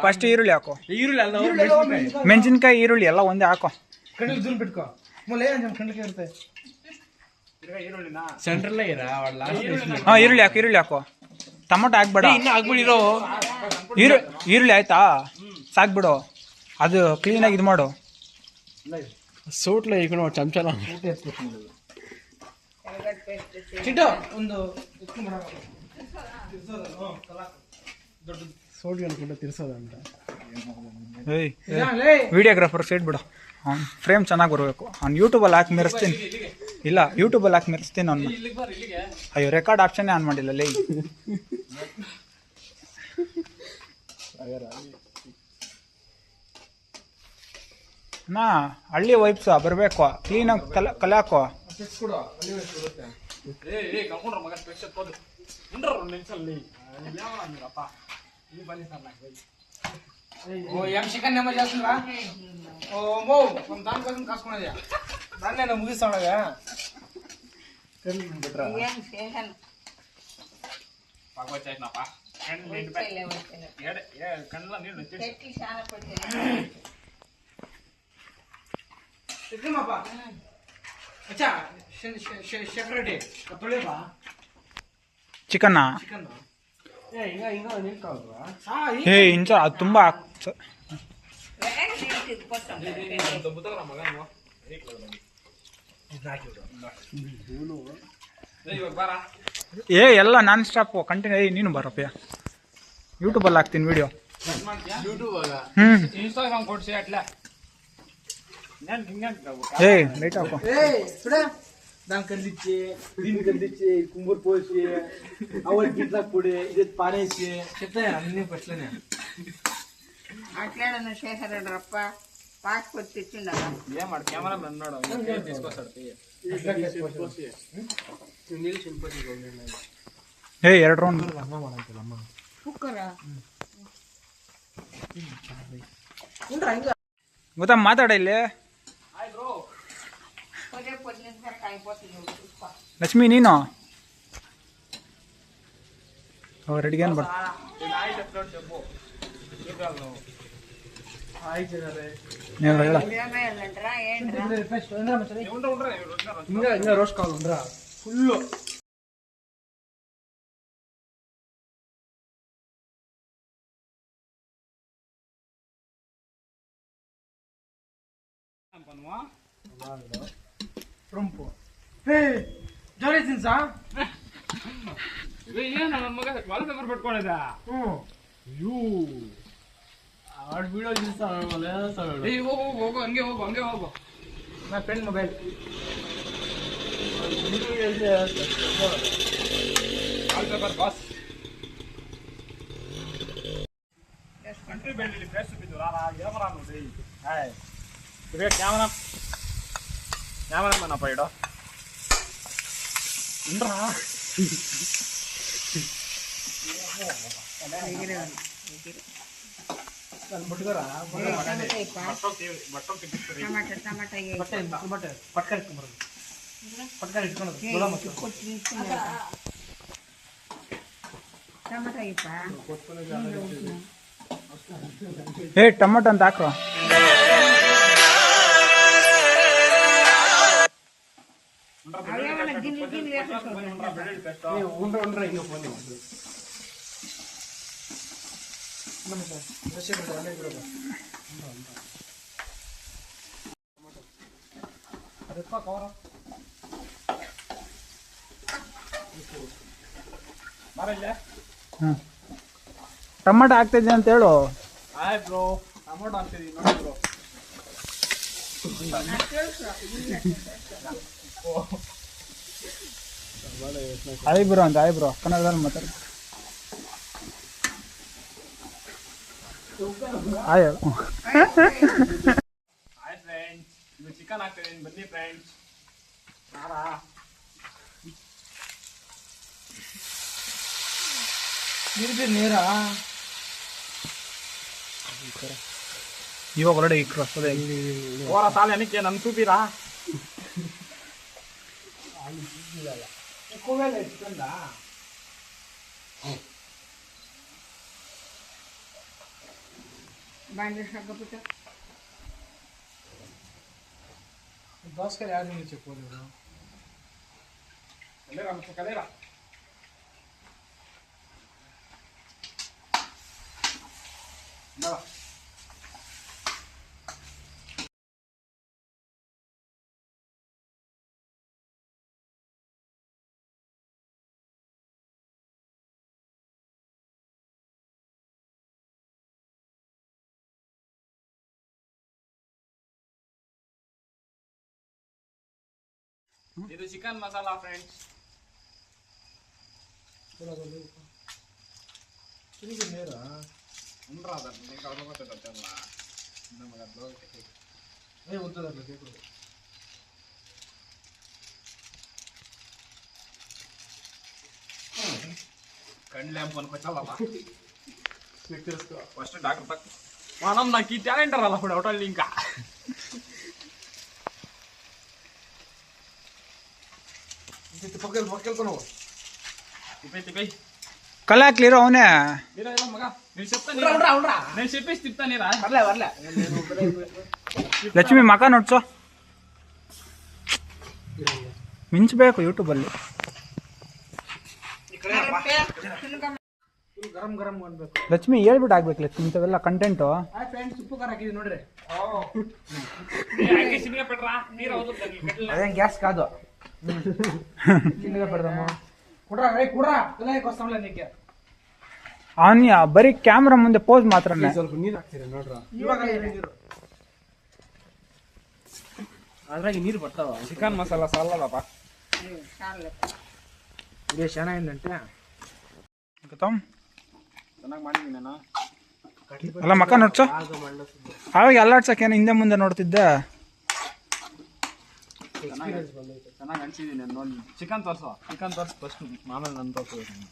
First ಈರುಳ್ಳಿ ಹಾಕೋ. ಮೆಣಸಿನ್ಕಾಯಿ ಈರುಳ್ಳಿ ಎಲ್ಲ ಒಂದೇ ಹಾಕೋ. ಕಣ್ಣಿಗೆ ಜೂನ್ ಬಿಟ್ಕೋ ಕಣ್ಣಿಗೆ ಇರುತ್ತೆ ಸೆಂಟ್ರಲ್ಲೇ ಈರುಳ್ಳಿ ಹಾಕು. ಈರುಳ್ಳಿ ಹಾಕೋ. ಟೊಮೊಟೊ ಹಾಕ್ಬೇಡ. ಇನ್ನು ಹಾಕ್ಬಿಡಿರೋ ಈರುಳ್ಳಿ ಆಯ್ತಾ ಸಾಕ್ಬಿಡು. ಅದು ಕ್ಲೀನಾಗಿ ಇದು ಮಾಡು. ಸೋಟ್ಲ ಈ ಕಡೆ ಚಮಚನ ಚಿಟ್ಟು ಒಂದು ಸೋಟ್ ಅನ್ಕೊಂಡು ತಿರ್ಸೋದಂತ. ವಿಡಿಯೋಗ್ರಾಫರ್ ಸೈಡ್ ಬಿಡು. ಅವ್ನು ಫ್ರೇಮ್ ಚೆನ್ನಾಗಿ ಬರಬೇಕು. ಅವ್ನು ಯೂಟ್ಯೂಬಲ್ಲಿ ಹಾಕಿ ಮೆರೆಸ್ತೀನಿ. ಇಲ್ಲ ಯೂಟ್ಯೂಬಲ್ಲಿ ಹಾಕಿ ಮೆರೆಸ್ತೀನಿ ಅವ್ನು. ಅಯ್ಯೋ ರೆಕಾರ್ಡ್ ಆಪ್ಷನ್ನೇ ಆನ್ ಮಾಡಿಲ್ಲ ಲೇ. ನಾ ಹಳ್ಳಿ ವೈಬ್ಸ್ ಬರಬೇಕು. ಕ್ಲೀನಾಗಿ ಕಲೆ ಹಾಕೋ. చికెన్ నెంబర్ చేస్తుందా ఓ మో దానికోసం కాసుకున్నది దాన్ని నేను ముగిస్తానుగా ಚಿಕನ್ನ ಇಂಚ ಅದು ತುಂಬ ಎಲ್ಲ ನಾನ್ ಸ್ಟಾಪ್ ಕಂಟಿನ್ಯೂ. ನೀನು ಬರಪ್ಪ ಯೂಟ್ಯೂಬಲ್ಲಿ ಹಾಕ್ತೀನಿ ವಿಡಿಯೋ. ಇನ್ಸ್ಟಾಗ್ರಾಮ್ ಕೊಡ್ಸಿ ಅಟ್ಲಾ ಲೈಟ್ ಹಾಕೋ. దాని కదిలిచ్చి దీన్ని కదిలిచ్చి కుంబూరు పోసి అవల్ గిట్లకు పొడి ఇది పారేసి చెప్తాను అన్ని ఫస్ట్లోనే అట్లా శేఖరప్ప పాస్పోర్ట్ తెచ్చిండ ఏమాడు కెమెరా అన్నాడు తీసుకొస్తాడు ಎರಡು ರೌಂಡ್ ಗೊತ್ತಾ ಮಾತಾಡ ಇಲ್ಲಿ. ಲಕ್ಷ್ಮಿ ನೀನು ರೆಡಿಗೇನು ಬರ್ ఇంకా రోస్ట్ కావాలి ఉండరా ఫుల్ ಟ್ರಂಪು ಜೋರಿಸಿನ್ ಸಾ ಏನು ನನ್ನ ಮಗ ವಾಲ್ ಪೇಪರ್ ಪಟ್ಕೊಂಡಿದ್ದ ಅಯ್ಯೋ ಆಡ್ ವಿಡಿಯೋ ಹೋಗು ಹಂಗೆ ಹೋಗು ನನ್ನ friend mobile wall paper boss country ಬೆಳ್ಳಿ ಫ್ರೆಶ್ ಬಿದ್ದು ಕ್ಯಾಮರಾ ನೋಡಿ ಕ್ಯಾಮರಾಮನ್ ಅಪ್ಪ ಇಡೋ ಉಂಡ್ರಾ ಟೊಮೊಟೊ ಅಂತ ಹಾಕ್ರೋ. ಉಂಡ್ರೆ ಹಿಂಗೆ ಬಂದು ಟೊಮೊಟೊ ಹಾಕ್ತಿದ್ದೀನಿ ಅಂತ ಹೇಳು. ಆಯ್ ಬ್ರೋ ಟೊಮೊಟೊ ಹಾಕ್ತಿದ್ದೀನಿ ನೋಡಿ ಬ್ರೋ. ಐಬ್ರೋ ಅಂತ ಐಬ್ರೋ ಕನ್ನಡದಲ್ಲಿ ಮಾತಾಡಿ. ಹಾಯ್ ಫ್ರೆಂಡ್ಸ್, ಇದು ಚಿಕನ್ ಹಾಕ್ತಿದ್ದೀನಿ ಬನ್ನಿ ಫ್ರೆಂಡ್ಸ್. ನೀರಾ ಇವಾಗ ಹೊರಡೆ ಇಕ್ರು ಅಷ್ಟೇ ಓರ ಸಾಲ ಏನಕ್ಕೆ ನನ್ನ ಸೂಪಿರಾ ಬಾಂಡೆ ಹಾಕಬಿಟ್ಟ దోసకాయలు యాడ్ నుంచి చెప్పలేదు కలేరా ಇದು ಚಿಕನ್ ಮಸಾಲಾ ಫ್ರೆಂಡ್ಸ್. కండ్లే పనుకొచ్చావా ఫస్ట్ డాక్టర్ తక్కువ మనం నాకు ఈ టాలెంట్ రాలి అప్పుడు ఒకటి ఇంకా ಕಲೆ ಹಾಕ್ಲಿರೋ ಅವನೇ ಮಗ ನೀನು చెప్తాను నేను చెప్పేసి తిప్తాను రా వర్లే ಲಕ್ಷ್ಮಿ ಮಕ ನೋಡ್ಸೋ ಮಿಂಚಬೇಕು ಯೂಟ್ಯೂಬಲ್ಲಿ ಗರಂ ಗರಂ ಅನ್ಬೇಕು ಲಕ್ಷ್ಮಿ ಹೇಳ್ಬಿಟ್ಟು ಆಗ್ಬೇಕು ಲಕ್ಷ್ಮಿ ಇಂಥವೆಲ್ಲ ಕಂಟೆಂಟು ಫ್ರೆಂಡ್ಸ್ ಉಪ್ಪು ಖಾರ ಹಾಕಿದ್ವಿ ನೋಡ್ರಿ అదేం గ్యాస్ కాదు చిన్నగా పెడదాము కుడ్రా కుడ్రా పిల్లలకి వస్తాంలే నీకే ಅವನು ಬರೀ ಕ್ಯಾಮ್ರಾ ಮುಂದೆ ಪೋಸ್ ಮಾತ್ರನೇ ಸ್ವಲ್ಪ ನೀರು ಹಾಕ್ತೀರಾ ನೋಡ್ರಾ ಇವಾಗ ನೀರು ಅದ್ರಾಗ ನೀರು ಬರ್ತಾವ చికెన్ మసాలా సాలదప్ప ಇದೇ ಚೆನ್ನಾಗಿಂದಂತೆ ಚೆನ್ನಾಗಿ ಮಾಡಿದ್ದೀನಿ ನಾನು ಅಲ್ಲ ಮಕ ನೋಡ್ಸೋ ಆವಾಗ ಅಲ್ಲಾಡ್ಸಕ್ಕೇನು ಹಿಂದೆ ಮುಂದೆ ನೋಡ್ತಿದ್ದೆ ಚೆನ್ನಾಗಿ ಅನ್ಸಿದ್ದೀನಿ ನೋಡಿ ಚಿಕನ್ ತೋರಿಸೋ ಚಿಕನ್ ತೋರಿಸಿ ಫಸ್ಟ್ ಆಮೇಲೆ ನಾನು ತೋರಿಸ್ಬೇಕು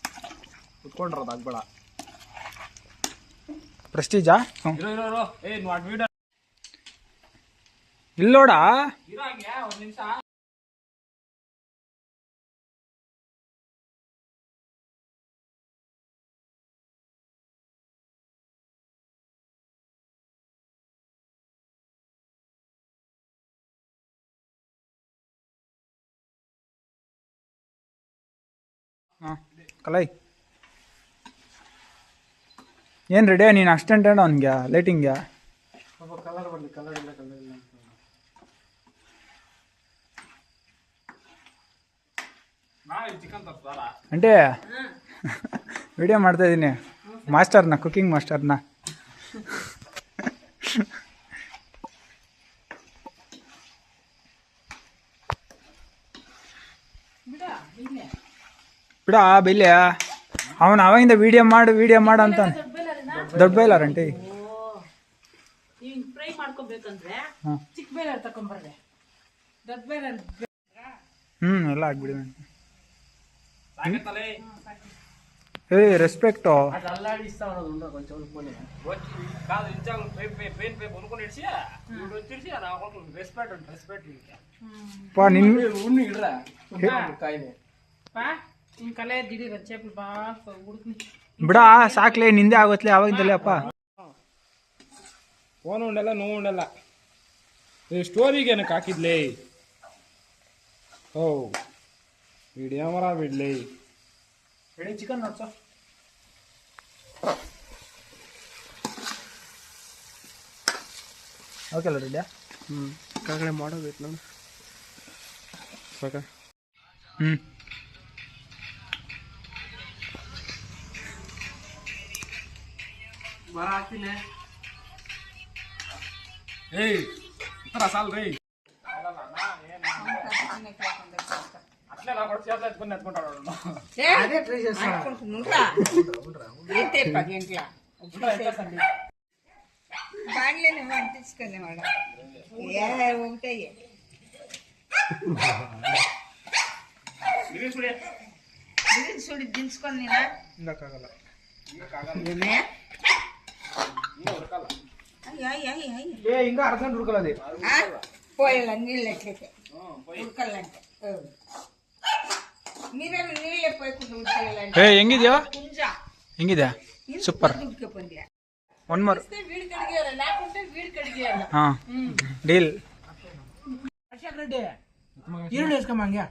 ಕುತ್ಕೊಂಡಿರೋದು ಆಗ್ಬೇಡ ಪ್ರೆಸ್ಟೀಜಾ ಇರೋ ಇರೋ ಇರೋ ಏ ನೀವು ಅದು ವೀಡಿಯೋ ಇಲ್ಲೋಡ ಇರೋ ಹಂಗೆ ಒಂದು ನಿಮಿಷ ಹಾಂ ಕಲೈ ಏನು ರೆಡಿಯಾ ನೀನು ಅಸ್ಟೆಂಟ್ ಏನೋ ಅವನಿಗೆ ಲೈಟಿಂಗ್ಗೆ ಸ್ವಲ್ಪ ಕಲರ್ ಬರಲಿ ಕಲರ್ ಇಲ್ಲ ಅಂತ ಚಿಕನ್ ತೋರಿಸ್ತಾರಾ అంటే ವಿಡಿಯೋ ಮಾಡ್ತಾ ಇದ್ದೀನಿ ಮಾಸ್ಟರ್ನ ಕುಕಿಂಗ್ ಮಾಸ್ಟರ್ನ ಬಿಡ ಬೈಲೆ ಅವನು ಅವಾಗಿಂದ ವಿಡಿಯೋ ಮಾಡು ಅಂತ ದೊಡ್ಡ ಬೈಲಾರ ಅಂಟಿ ಫ್ರೈ ಮಾಡ್ಕೋಬೇಕಂದ್ರೆ ಹಾಂ ಚಿಕ್ಕ ಬೇಲರ್ ತಕೊಂಡ್ಬರ್ರೆ ದೊಡ್ಡ ಬೇಲರ್ ಎಲ್ಲ ಆಗ್ಬಿಡಿ సాగతలే ఏ రెస్పెక్ట్ అది అల్లాడిస్తా ఉన్నది ఉండదు కొంచెం పోనీ కాదు ఇంచాలు పెయిన్ కొనుక్కొని ఇడిచి ఇప్పుడు వచ్చేసి నా రెస్పెక్ట్ పా నిన్ను ఉన్ని ఇడరా కాయనే ಪಾ ನಿನ್ ಕಲೆ ದಿಢೀರ್ ಚೇಪಲ್ ಬಾ ಹುಡುಕ್ನಿ ಬಿಡ ಸಾಕ್ಲೆ ನಿಂದೆ ಆಗೋತ್ಲೆ ಅವಾಗಿಂದಲೇ ಅಪ್ಪ ಫೋನ್ ಉಂಡಲ್ಲ ನೋವು ಉಂಡಲ್ಲ ಸ್ಟೋರಿಗೆ ಏನಕ್ಕೆ ಹಾಕಿದ್ಲೇ ಓ ವಿಡಿಯೋ ಮರ ಬಿಡ್ಲಿ ರೆಡಿ ಚಿಕನ್ ನೋಡ್ಸೋ ಓಕೆ ಅಲ್ಲ ರೆಡಿಯಾ ಕಾಕಡೆ ಮಾಡೋಬೇಕು ನಾನು ಸಾಕ ಬರ ಹಾಕ್ತೀನಿ ಏಯ್ ಇತರ ಸಾಲ್ ರೀ ಅಟ್ಲೇ ನಾ ಕೊಡ್ಸಿ ಅಟ್ಲೇ ಎತ್ಕೊಂಡು ಎತ್ಕೊಂಡಾಡ అదే ట్రై చేస్తాను బాండ్లేనే పట్టించుకునే వాడు ఒకటే సుడి దించుకొని నేనా ఇందాకగల ఏ ఇంకా అర్ధం ఉడకలది పోయాల నీళ్ళు ఎట్లయితే ఉడకాలంటే మీరేమి ನೀರೇ ಪೈಕೊಂಡು ಉಡ್ಕೊಳ್ಳಲ್ಲ ಏ ಹೆಂಗಿದ್ಯೋ ಕುಂಜ ಹೆಂಗಿದೆ ಸೂಪರ್ ಉಡ್ಕೆ ಬಂದ್ಯಾ ಒನ್ ಮೋರ್ వీడి కడిగేయాలి లేకుంటే వీడి కడిగేయాలి ಹಾಂ ಡೀಲ್ ಅಶೋಕ್ ರೆಡ್ಡಿ ಈರುಳ್ಳಿ వేసుకోమా ಹಂಗೆ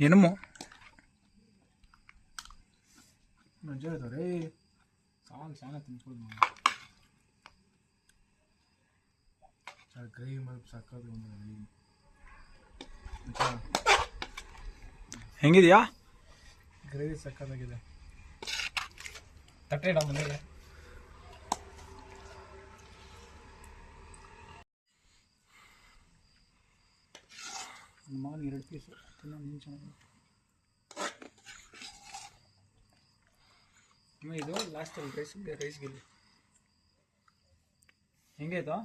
ಎನುಮು ಮಂచిగా అవుతారు చాలా చాలా తినిపోదు చాలా గ్రేవీ మరి సక్కగా ఉంది ಹೆಂಗಿದ್ಯಾ ಗ್ರೇವಿ ಸಕ್ಕತ್ತಾಗಿದೆ ತಟ್ಟೆ ಇಡ ಮನೆಗೆ ನನ್ನ ಮಗನ 2 ಪೀಸು ತಿನ್ನೋ ನೀನು ಚೆನ್ನಾಗಿ ಇದು ಲಾಸ್ಟಲ್ಲಿ ರೈಸ್ಗೆ ಹೆಂಗಾಯ್ತು